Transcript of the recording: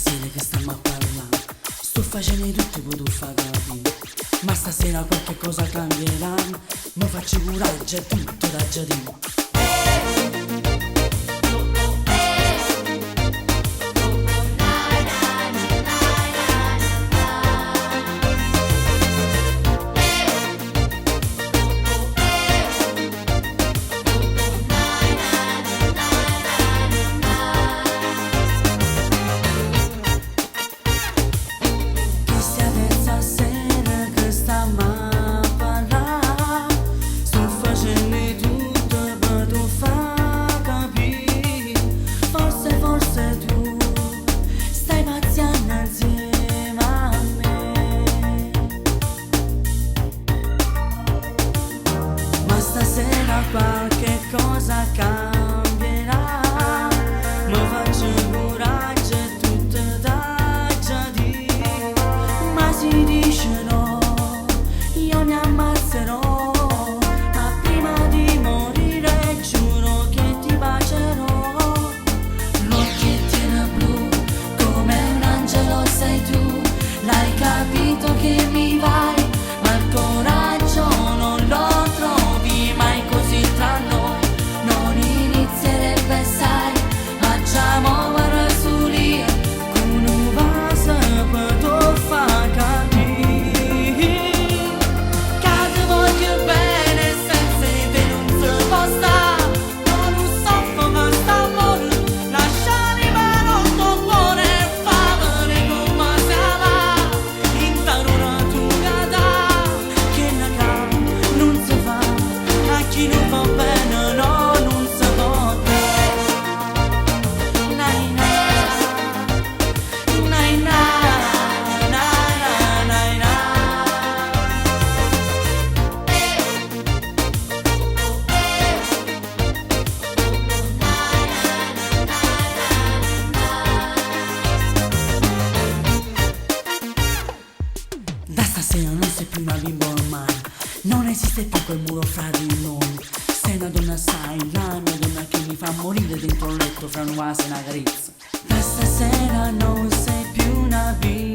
stasera che stiamo a parlare, sto facendo di tutto per tu far capire. Ma stasera qualche cosa cambierà, mi faccio coraggio e tutto da già dire. Stasera qualche cosa cambierà, mi faccio coraggio e tutto da già dire. Ma si dice no, io mi ammazzerò, ma prima di morire giuro che ti bacerò. L'occhiettino blu come un angelo sei tu, l'hai capito che mi vai, ma il coraggio non lo trovi mai così tra noi, non inizierebbe sai, ma già muovere su lì, con un vaso per tu fa capire, che ti voglio bene senza te non si può stare, non lo soffoca st'amore, lasciami per otto cuore e fammi come se va, in taruna tu cada, che la cava non si fa, a chi non va bene no, non si può dire. Nai na, nai na, na na nai na. Da stasera non sei più una bimba ormai, non esiste più quel muro fra di noi. Sei una donna sai, la mia donna che mi fa morire dentro il letto fra un vaso e una carezza. Da stasera non sei più una bimba